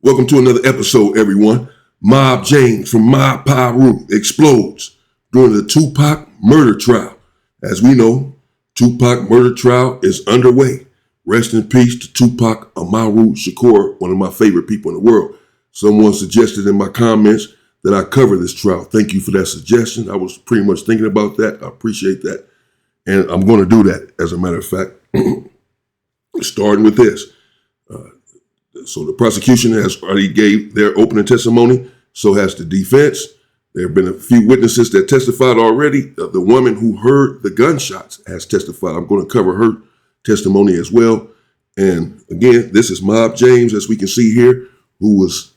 Welcome to another episode, everyone. Mob James from Mob Pyru explodes during the Tupac murder trial. As we know, Tupac murder trial is underway. Rest in peace to Tupac Amaru Shakur, one of my favorite people in the world. Someone suggested in my comments that I cover this trial. Thank you for that suggestion. I was pretty much thinking about that. I appreciate that. And I'm going to do that, as a matter of fact. Starting with this. So the prosecution has already gave their opening testimony. So has the defense. There have been a few witnesses that testified already. The woman who heard the gunshots has testified. I'm going to cover her testimony as well. And again, this is Mob James, as we can see here, who was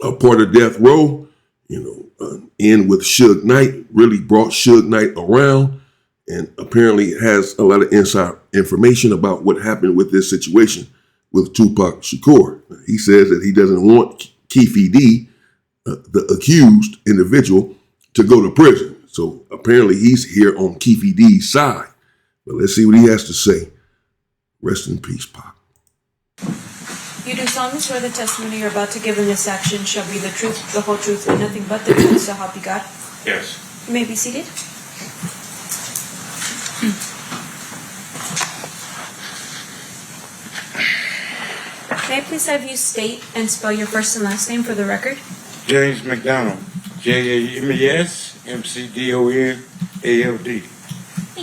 a part of death row, in with Suge Knight, really brought Suge Knight around, and apparently has a lot of inside information about what happened with this situation with Tupac Shakur. He says that he doesn't want Keefe D, the accused individual, to go to prison. So apparently he's here on Keefe D's side. But let's see what he has to say. Rest in peace, Pac. You do solemnly swear the testimony you're about to give in this action shall be the truth, the whole truth, and nothing but the truth, so help you God? Yes. You may be seated. May I please have you state and spell your first and last name for the record? James McDonald. James McDonald. Thank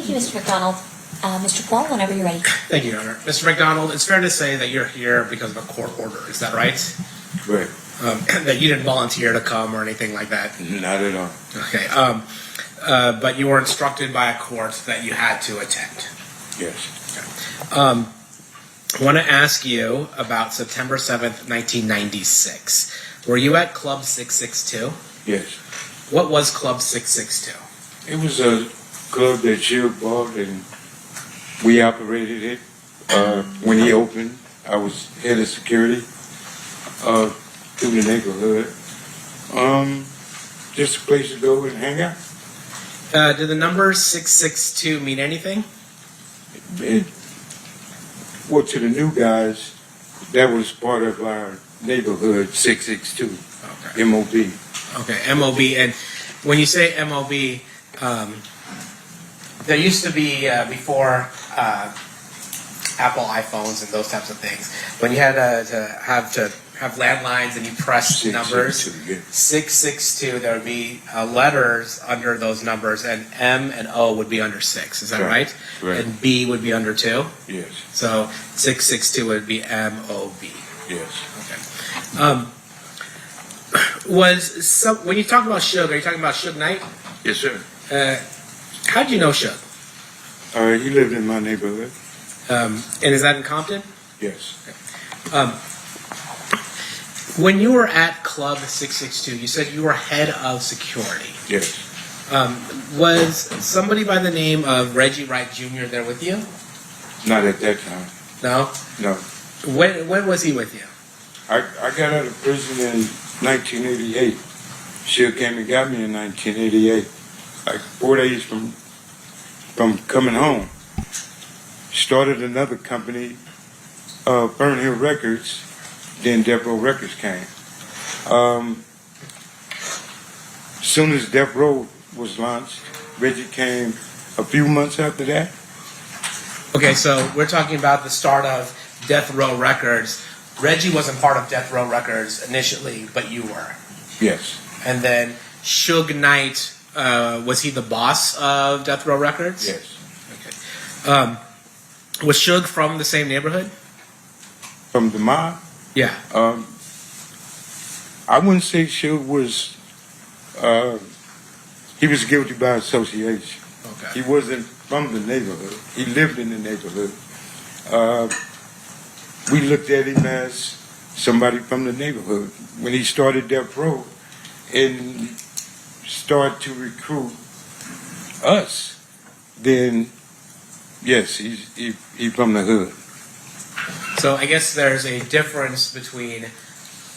you, Mr. McDonald. Mr. Paul, whenever you're ready. Thank you, Your Honor. Mr. McDonald, it's fair to say that you're here because of a court order. Is that right? Right. That you didn't volunteer to come or anything like that? Not at all. Okay. But you were instructed by a court that you had to attend. Yes. Okay. I want to ask you about September 7th, 1996. Were you at Club 662? Yes. What was Club 662? It was a club that Suge bought, and we operated it. When he opened, I was head of security through the neighborhood. Just a place to go and hang out. Did the number 662 mean anything? Well, to the new guys, that was part of our neighborhood, 662, Okay. MOB. Okay, MOB. And when you say MOB, there used to be, before Apple iPhones and those types of things, when you had to have landlines and you pressed numbers, 662, there would be letters under those numbers, and M and O would be under 6. Is that right? Right. And B would be under 2? Yes. So 662 would be MOB. Yes. Okay. When you talk about Suge, are you talking about Suge Knight? Yes, sir. How did you know Suge? He lived in my neighborhood. And is that in Compton? Yes. When you were at Club 662, you said you were head of security. Yes. Was somebody by the name of Reggie Wright Jr. there with you? Not at that time. No? No. When was he with you? I got out of prison in 1988. Suge came and got me in 1988. Like 4 days from coming home. Started another company, Fernhill Records. Then Death Row Records came. Soon as Death Row was launched, Reggie came a few months after that. Okay, so we're talking about the start of Death Row Records. Reggie wasn't part of Death Row Records initially, but you were. Yes. And then Suge Knight, was he the boss of Death Row Records? Yes. Okay. Was Suge from the same neighborhood? From the mob? Yeah. I wouldn't say Suge was. He was guilty by association. Okay. He wasn't from the neighborhood. He lived in the neighborhood. We looked at him as somebody from the neighborhood. When he started Death Row and started to recruit us, then yes, he's from the hood. So I guess there's a difference between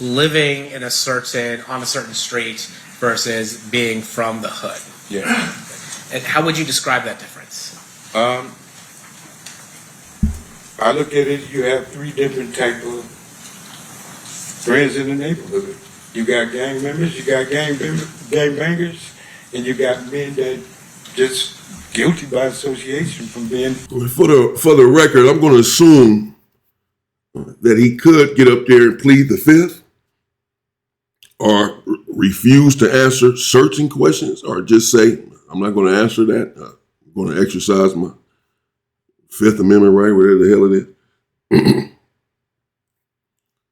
living on a certain street versus being from the hood. Yeah. And how would you describe that difference? I look at it, you have three different type of friends in the neighborhood. You got gang members, you got gang bangers, and you got men that just guilty by association from being. For the record, I'm going to assume that he could get up there and plead the fifth, or refuse to answer certain questions, or just say, I'm not going to answer that. I'm going to exercise my Fifth Amendment right, whatever the hell it is.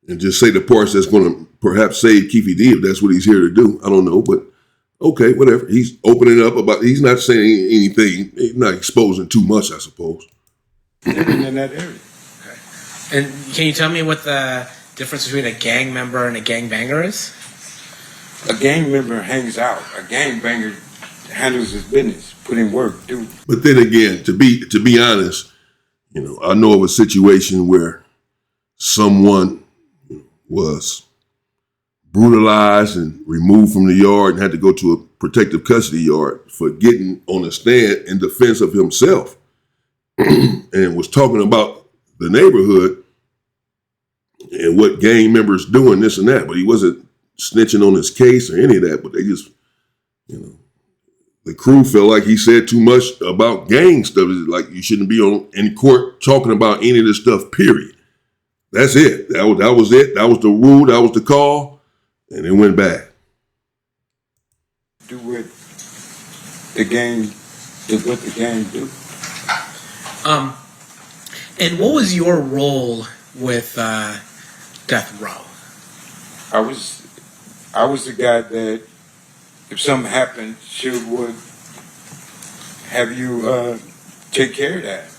And just say the parts that's going to perhaps save Keefy D if that's what he's here to do. I don't know, but okay, whatever. He's opening up about, he's not saying anything, he's not exposing too much, I suppose. Living in that area. Okay. And can you tell me what the difference between a gang member and a gang banger is? A gang member hangs out. A gang banger handles his business, put in work, do. But then again, to be honest, I know of a situation where someone was brutalized and removed from the yard and had to go to a protective custody yard for getting on a stand in defense of himself and was talking about the neighborhood and what gang members doing this and that, but he wasn't snitching on his case or any of that, but they just, the crew felt like he said too much about gang stuff. Like you shouldn't be in court talking about any of this stuff, period. That's it. That was it. That was the rule. That was the call. And it went bad. Do what the gang do. And what was your role with Death Row? I was the guy that if something happened, she would have you take care of that.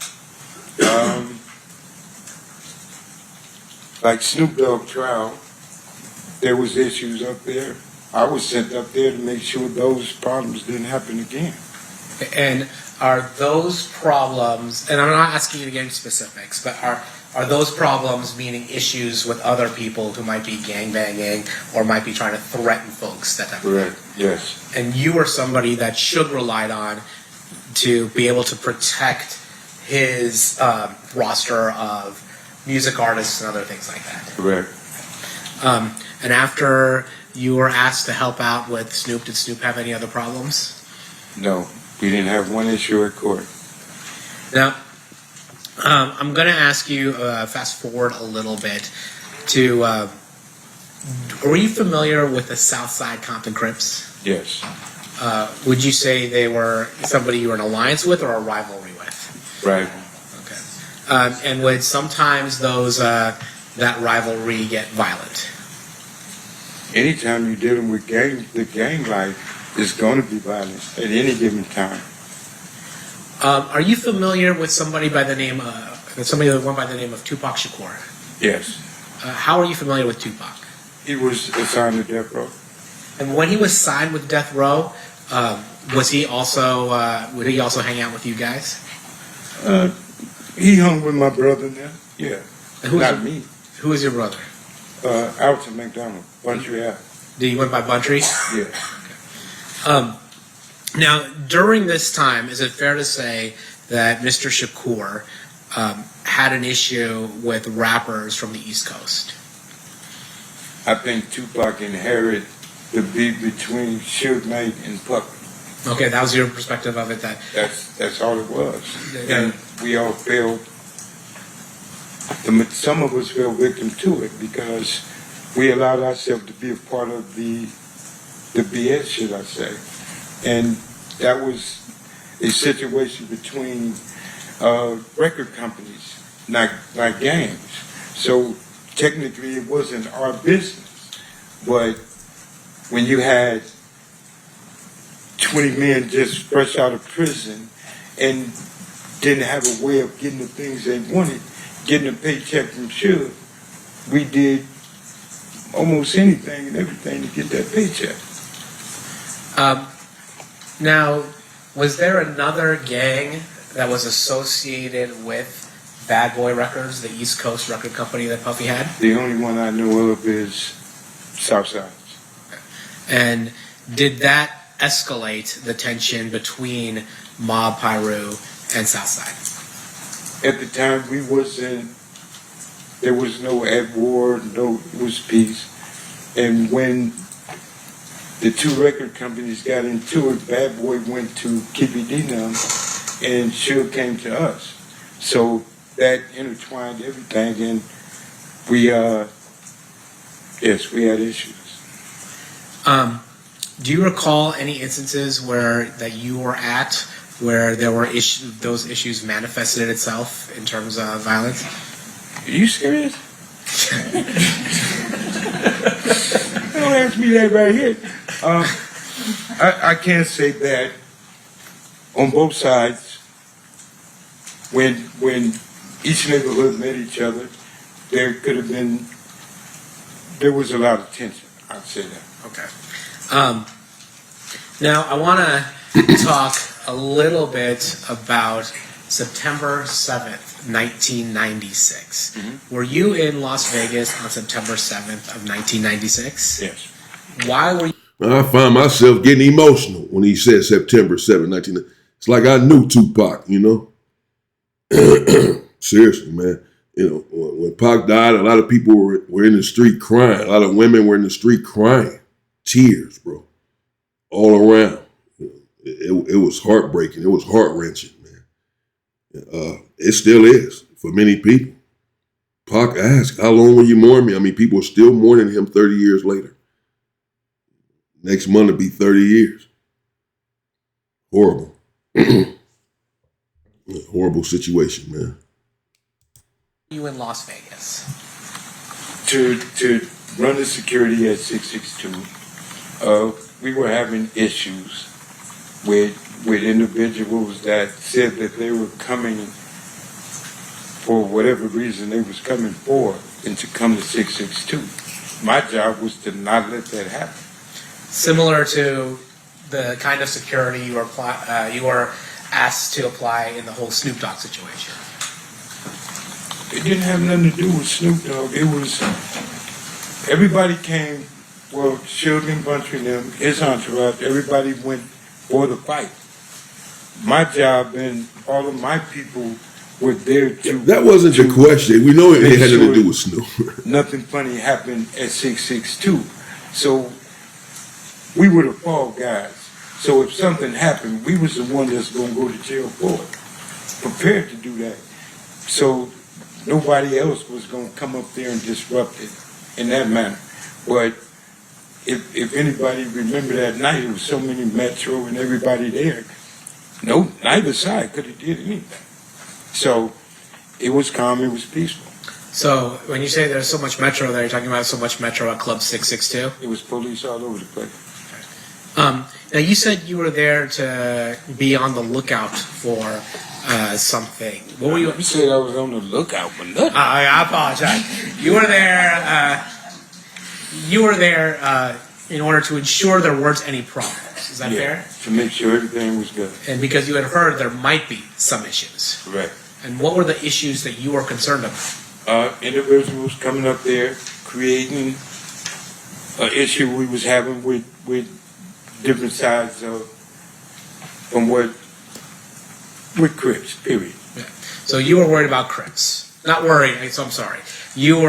Like Snoop Dogg trial, there was issues up there. I was sent up there to make sure those problems didn't happen again. And are those problems, and I'm not asking you to get into specifics, but are those problems meaning issues with other people who might be gangbanging or might be trying to threaten folks, that type of Correct, thing? yes. And you were somebody that Suge relied on to be able to protect his roster of music artists and other things like that. Correct. And after you were asked to help out with Snoop, did Snoop have any other problems? No, we didn't have one issue at court. Now, I'm going to ask you, fast forward a little bit, to, were you familiar with the Southside Compton Crips? Yes. Would you say they were somebody you were in alliance with or a rivalry with? Right. Okay. And would sometimes that rivalry get violent? Anytime you're dealing with the gang life is going to be violent at any given time. Are you familiar with somebody that went by the name of Tupac Shakur? Yes. How are you familiar with Tupac? He was assigned to death row. And when he was signed with Death Row, would he also hang out with you guys? He hung with my brother now. Yeah. Not me. Who was your brother? Alton McDonald, Buntry Ave. Did he went by Buntry? Yeah. Now, during this time, is it fair to say that Mr. Shakur had an issue with rappers from the East Coast? I think Tupac inherited the beef between Suge Knight and Puck. Okay, that was your perspective of it. That's all it was. Yeah. And we all fell. Some of us fell victim to it because we allowed ourselves to be a part of the BS, should I say. And that was a situation between record companies, not gangs. So technically it wasn't our business. But when you had 20 men just fresh out of prison and didn't have a way of getting the things they wanted, getting a paycheck from Suge, we did almost anything and everything to get that paycheck. Now, was there another gang that was associated with Bad Boy Records, the East Coast record company that Puffy had? The only one I know of is Southside. And did that escalate the tension between Mob Piru and Southside? At the time, we wasn't There was no at war, no, it was peace. And when the two record companies got into it, Bad Boy went to Kippy D now, and Suge came to us. So that intertwined everything, and we, yes, we had issues. Do you recall any instances where that you were at where there were those issues manifested itself in terms of violence? Are you serious? Don't ask me that right here. I can't say that on both sides. When each neighborhood met each other, there was a lot of tension. I'd say that. Okay. Now I want to talk a little bit about September 7th, 1996. Mm-hmm. Were you in Las Vegas on September 7th of 1996? Yes. Why were you? I find myself getting emotional when he said September 7th, 1990. It's like I knew Tupac, you know? Seriously, man. You know, when Pac died, a lot of people were in the street crying. A lot of women were in the street crying. Tears, bro. All around. It was heartbreaking. It was heart-wrenching, man. It still is for many people. Pac asked, how long will you mourn me? I mean, people are still mourning him 30 years later. Next month will be 30 years. Horrible. Horrible situation, man. You in Las Vegas? To run the security at 662, we were having issues with individuals that said that they were coming for whatever reason they was coming for, and to come to 662. My job was to not let that happen. Similar to the kind of security you were asked to apply in the whole Snoop Dogg situation. It didn't have nothing to do with Snoop Dogg. It was, everybody came, well, Suge and Bunch and them, his entourage, everybody went for the fight. My job and all of my people were there to... That wasn't the question. We know it had nothing to do with Snoop. Nothing funny happened at 662. So we were the fall guys. So if something happened, we was the one that's going to go to jail for it. Prepared to do that. So nobody else was going to come up there and disrupt it in that manner. But if anybody remember that night, it was so many Metro and everybody there. No, neither side could have did anything. So it was calm, it was peaceful. So when you say there's so much Metro there, you're talking about so much Metro at Club 662? It was police all over the place. Now you said you were there to be on the lookout for something. What were you? You said I was on the lookout for nothing. I apologize. You were there. You were there in order to ensure there weren't any problems. Is that fair? To make sure everything was good. And because you had heard there might be some issues. Correct. And what were the issues that you were concerned about? Individuals coming up there creating an issue we was having with different sides of from with Crips, period. Yeah. So you were worried about Crips. Not worried, so I'm sorry. You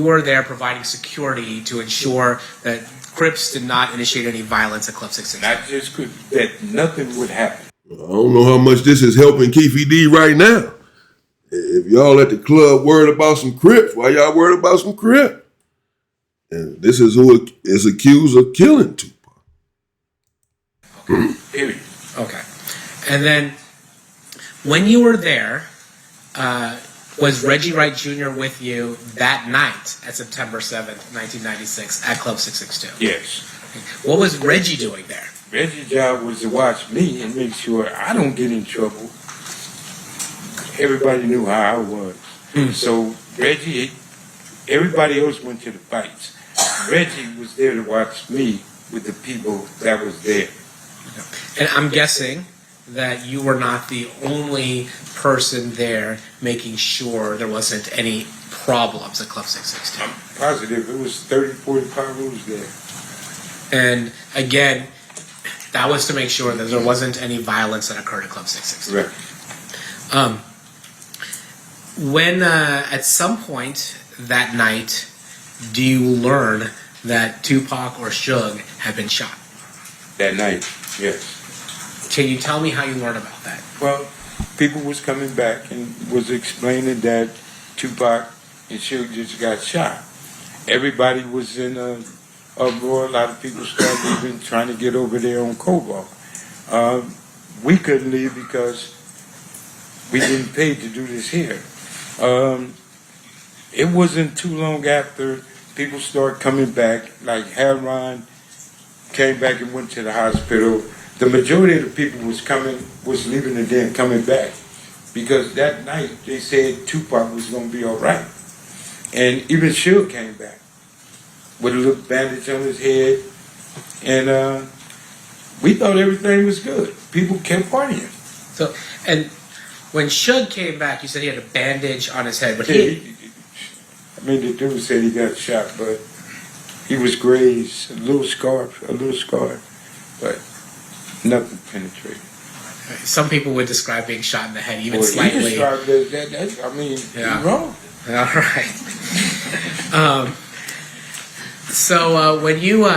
were there providing security to ensure that Crips did not initiate any violence at Club 662. Not just Crips, that nothing would happen. I don't know how much this is helping Keefy D right now. If y'all at the club worried about some Crips, why y'all worried about some Crips? And this is who is accused of killing Tupac. Period. Okay. And then when you were there, was Reggie Wright Jr. with you that night at September 7th, 1996 at Club 662? Yes. What was Reggie doing there? Reggie's job was to watch me and make sure I don't get in trouble. Everybody knew how I was. So Reggie, everybody else went to the fights. Reggie was there to watch me with the people that was there. And I'm guessing that you were not the only person there making sure there wasn't any problems at Club 662. I'm positive it was 30, 40 car rules there. And again, that was to make sure that there wasn't any violence that occurred at Club 662. Right. When at some point that night, do you learn that Tupac or Suge had been shot? That night, yes. Can you tell me how you learned about that? Well, people was coming back and was explaining that Tupac and Suge just got shot. Everybody was in a uproar. A lot of people started leaving, trying to get over there on Cobalt. We couldn't leave because we didn't pay to do this here. It wasn't too long after people started coming back, like Heron came back and went to the hospital. The majority of the people was leaving and then coming back because that night they said Tupac was going to be all right. And even Suge came back with a little bandage on his head. And we thought everything was good. People kept partying. So, and when Suge came back, you said he had a bandage on his head, but The dude said he got shot, but he was grazed, a little scar, but nothing penetrated. some people would describe being shot in the head even Well, slightly. you described that, I mean, Yeah. you're wrong. All right. So when you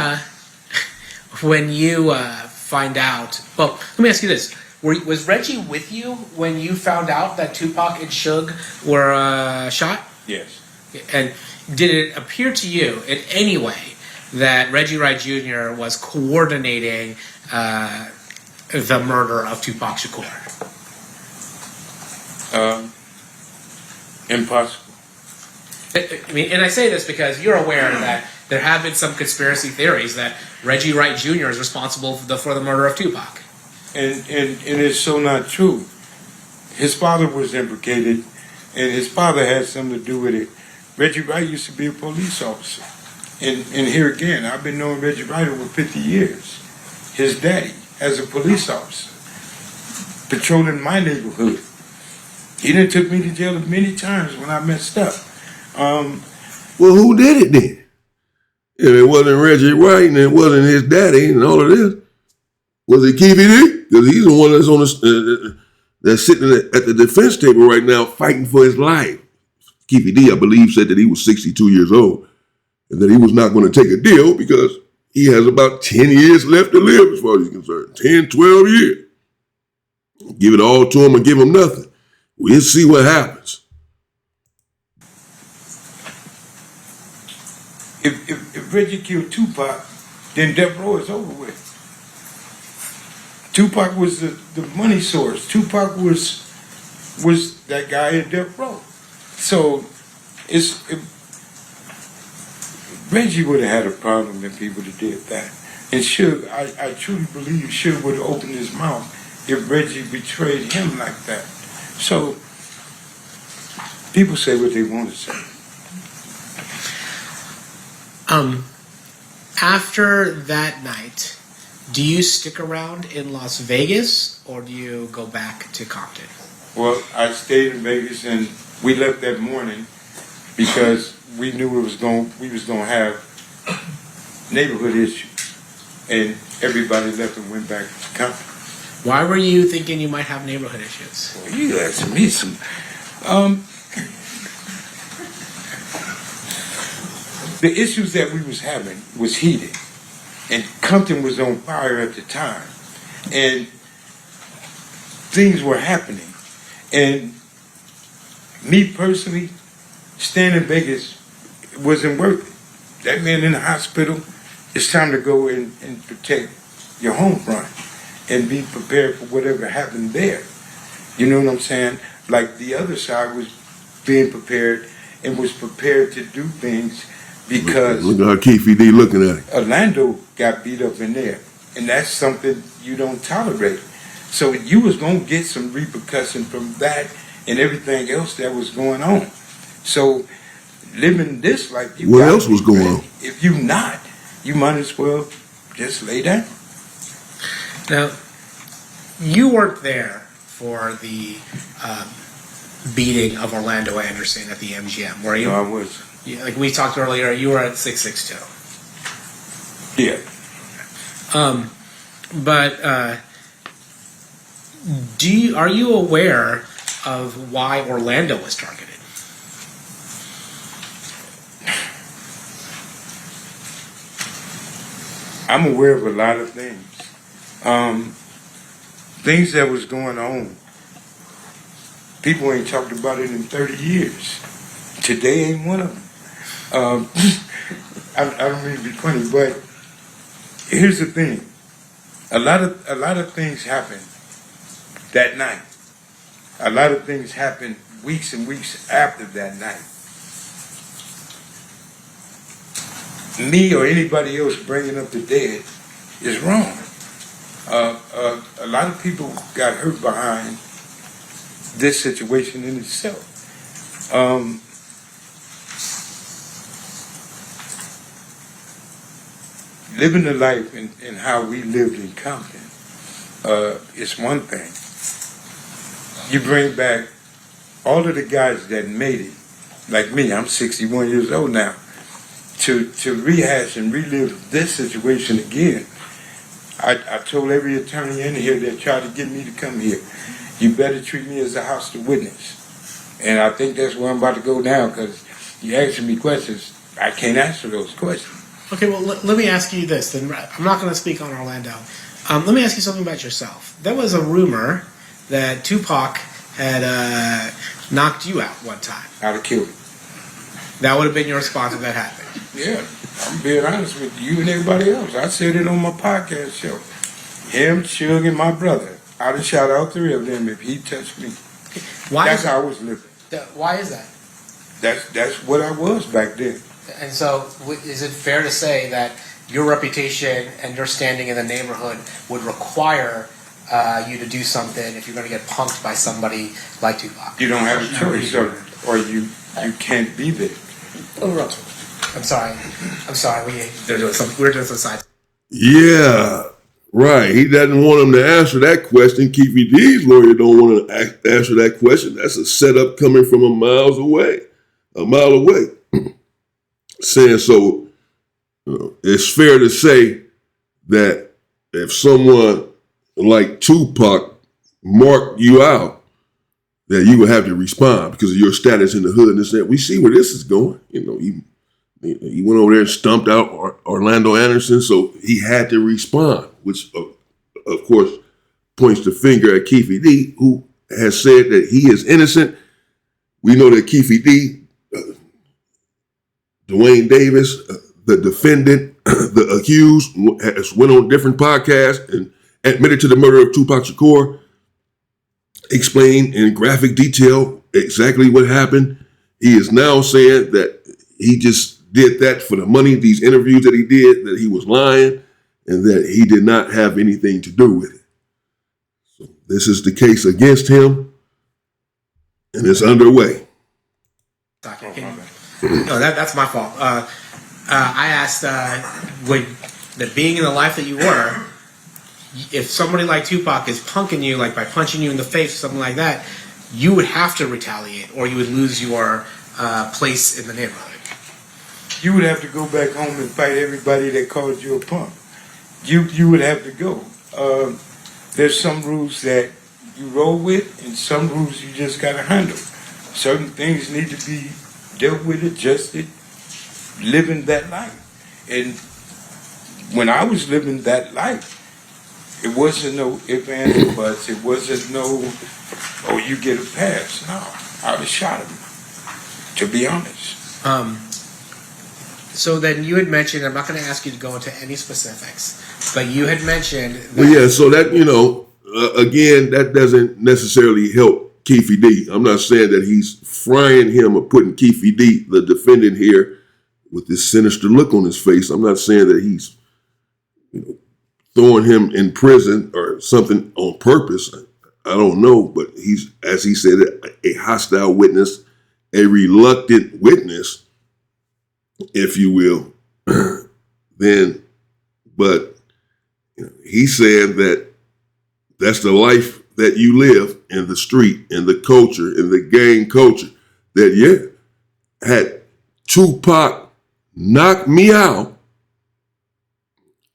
find out, well, let me ask you this: was Reggie with you when you found out that Tupac and Suge were shot? Yes. And did it appear to you in any way that Reggie Wright Jr. was coordinating the murder of Tupac Shakur? Impossible. I mean, and I say this because you're aware that there have been some conspiracy theories that Reggie Wright Jr. is responsible for the murder of Tupac. And it's so not true. His father was implicated, and his father had something to do with it. Reggie Wright used to be a police officer. And here again, I've been knowing Reggie Wright over 50 years. His daddy, as a police officer, patrolling my neighborhood. He done took me to jail many times when I messed up. Well, who did it then? If it wasn't Reggie White and it wasn't his daddy and all of this, was it Keefy D? Because he's the one that's on that's sitting at the defense table right now fighting for his life. Keefy D, I believe, said that he was 62 years old and that he was not going to take a deal because he has about 10 years left to live as far as he's concerned. 10, 12 years. Give it all to him or give him nothing. We'll see what happens. If Reggie killed Tupac, then death row is over with. Tupac was the money source. Tupac was that guy in death row. So Reggie would have had a problem if people that did that. And Suge, I truly believe Suge would have opened his mouth if Reggie betrayed him like that. So people say what they want to say. After that night, do you stick around in Las Vegas or do you go back to Compton? Well, I stayed in Vegas and we left that morning because we knew we was going to have neighborhood issues, and everybody left and went back to Compton. Why were you thinking you might have neighborhood issues? Well, you asking me some. The issues that we was having was heated, and Compton was on fire at the time, and things were happening. And me personally, staying in Vegas wasn't worth it. That man in the hospital, it's time to go and protect your home front and be prepared for whatever happened there. You know what I'm saying? Like the other side was being prepared and was prepared to do things because look at how Keefy D looking at it. Orlando got beat up in there, and that's something you don't tolerate. So you was gonna get some repercussion from that and everything else that was going on. So living this life, you What gotta else was be going ready. on? If you not, you might as well just lay down. Now, you weren't there for the beating of Orlando Anderson at the MGM, were you? No, I was. Yeah, like we talked earlier, you were at 662. Yeah. But are you aware of why Orlando was targeted? I'm aware of a lot of things. Things that was going on. People ain't talked about it in 30 years. Today ain't one of them. I don't mean to be funny, but here's the thing. A lot of things happened that night. A lot of things happened weeks and weeks after that night. Me or anybody else bringing up the dead is wrong. A lot of people got hurt behind this situation in itself. Living the life and how we lived in Compton is one thing. You bring back all of the guys that made it, like me, I'm 61 years old now, to rehash and relive this situation again. I told every attorney in here that tried to get me to come here, you better treat me as a hostile witness. And I think that's where I'm about to go now, because you asking me questions, I can't answer those questions. Okay, well, let me ask you this. Then I'm not going to speak on Orlando. Let me ask you something about yourself. There was a rumor that Tupac had knocked you out one time. I'd have killed him. That would have been your response if that happened. Yeah, I'm being honest with you and everybody else. I said it on my podcast show. Him, Suge, and my brother. I'd have shot all three of them if he touched me. That's how I was living. Why is that? That's what I was back then. And so, is it fair to say that your reputation and your standing in the neighborhood would require you to do something if you're going to get punked by somebody like Tupac? You don't have a choice, or you can't be there. I'm sorry. We're doing some side. Yeah, right. He doesn't want him to answer that question. Keefy D's lawyer don't want to answer that question. That's a setup coming from a mile away. Saying so, it's fair to say that if someone like Tupac marked you out, that you would have to respond because of your status in the hood and this and that. We see where this is going. He went over there and stumped out Orlando Anderson, so he had to respond, which of course points the finger at Keefy D, who has said that he is innocent. We know that Keefy D, Dwayne Davis, the defendant, the accused, has went on different podcasts and admitted to the murder of Tupac Shakur, explained in graphic detail exactly what happened. He is now saying that he just did that for the money, these interviews that he did, that he was lying, and that he did not have anything to do with it. So this is the case against him, and it's underway. No, that's my fault. I asked, that being in the life that you were, if somebody like Tupac is punking you, like by punching you in the face or something like that, you would have to retaliate, or you would lose your place in the neighborhood. You would have to go back home and fight everybody that called you a punk. You would have to go. There's some rules that you roll with, and some rules you just got to handle. Certain things need to be dealt with, adjusted, living that life. And when I was living that life, it wasn't no ifs, ands, or buts. It wasn't no, oh, you get a pass. No, I would have shot him, to be honest. So then you had mentioned, I'm not going to ask you to go into any specifics, but you had mentioned that... Well, yeah, so that, again, that doesn't necessarily help Keefy D. I'm not saying that he's frying him or putting Keefy D, the defendant here, with this sinister look on his face. I'm not saying that he's throwing him in prison or something on purpose. I don't know, but he's, as he said, a hostile witness, a reluctant witness, if you will. Then, but he's saying that that's the life that you live in the street, in the culture, in the gang culture, that, had Tupac knocked me out,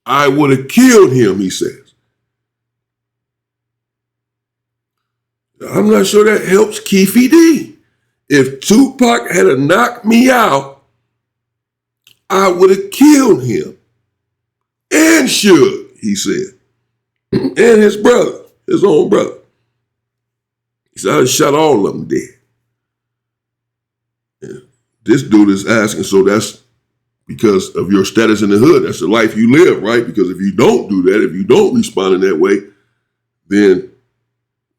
I would have killed him, he says. I'm not sure that helps Keefy D. If Tupac had knocked me out, I would have killed him. And should, he said. And his brother, his own brother. He said, I shot all of them dead. And this dude is asking, so that's because of your status in the hood. That's the life you live, right? Because if you don't do that, if you don't respond in that way, then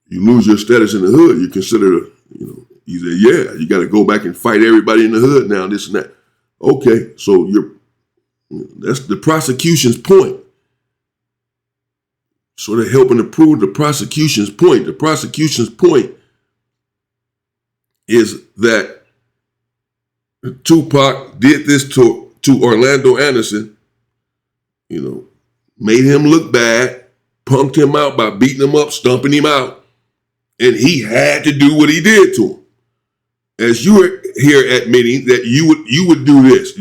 you lose your status in the hood. You're considered, you say, yeah, you got to go back and fight everybody in the hood now, this and that. Okay, so that's the prosecution's point. Sort of helping to prove the prosecution's point. The prosecution's point is that Tupac did this to Orlando Anderson, made him look bad, punked him out by beating him up, stumping him out, and he had to do what he did to him. As you are here admitting that you would do this.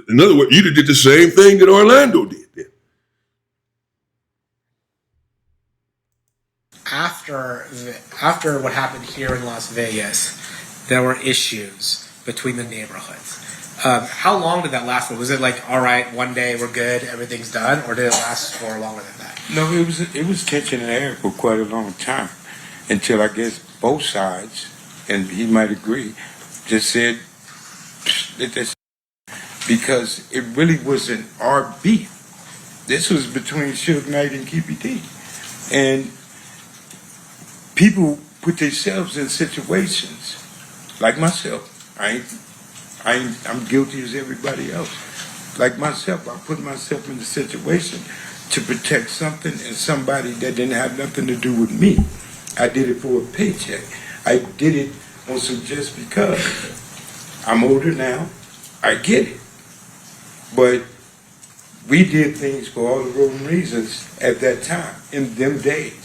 In other words, you did the same thing that Orlando did then. After what happened here in Las Vegas, there were issues between the neighborhoods. How long did that last for? Was it like, all right, one day we're good, everything's done, or did it last for longer than that? No, it was tension in the air for quite a long time until I guess both sides, and he might agree, just said that this, because it really wasn't our beef. This was between Suge Knight and Keefy D. And people put themselves in situations like myself. I'm guilty as everybody else. Like myself, I put myself in a situation to protect something and somebody that didn't have nothing to do with me. I did it for a paycheck. I did it on some just because. I'm older now. I get it. But we did things for all the wrong reasons at that time, in them days.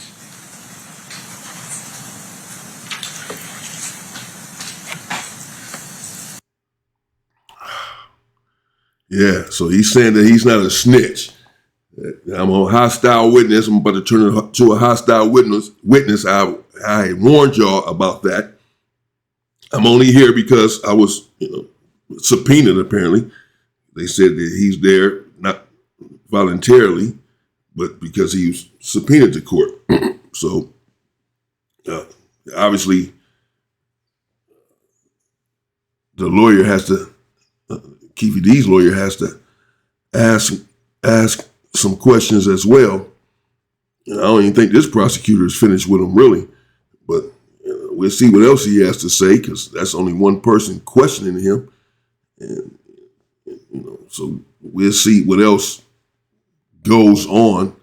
Yeah, so he's saying that he's not a snitch. I'm a hostile witness. I'm about to turn to a hostile witness. I warned y'all about that. I'm only here because I was, subpoenaed apparently. They said that he's there, not voluntarily, but because he was subpoenaed to court. So, obviously, the lawyer has to, Keefy D's lawyer has to ask some questions as well. And I don't even think this prosecutor is finished with him really, but we'll see what else he has to say because that's only one person questioning him. And, so we'll see what else goes on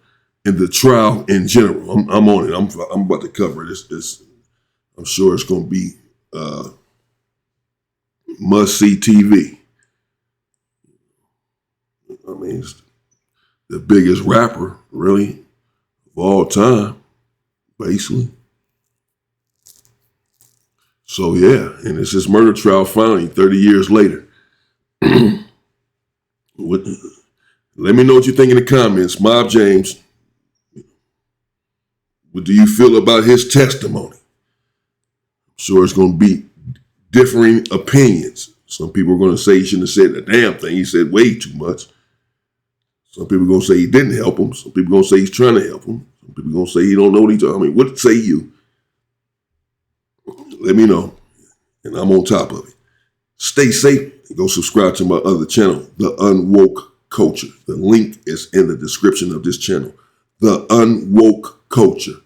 in the trial in general. I'm on it. I'm about to cover this. I'm sure it's going to be must-see TV. I mean, it's the biggest rapper, really, of all time, basically. So, yeah, and it's his murder trial finally, 30 years later. Let me know what you think in the comments. Mob James, what do you feel about his testimony? I'm sure it's going to be differing opinions. Some people are going to say he shouldn't have said a damn thing. He said way too much. Some people are going to say he didn't help him. Some people are going to say he's trying to help him. Some people are going to say he don't know what he's talking about. I mean, what say you? Let me know. And I'm on top of it. Stay safe and go subscribe to my other channel, The Unwoke Culture. The link is in the description of this channel. The Unwoke Culture.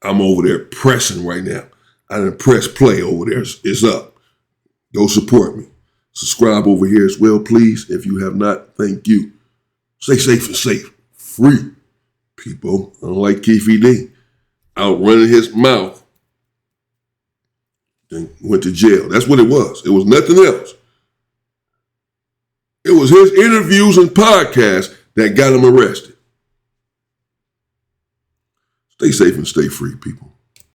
I'm over there pressing right now. I didn't press play over there. It's up. Go support me. Subscribe over here as well, please. If you have not, thank you. Stay safe and safe. Free, people. Unlike Keefy D. Out running his mouth. Then went to jail. That's what it was. It was nothing else. It was his interviews and podcasts that got him arrested. Stay safe and stay free, people.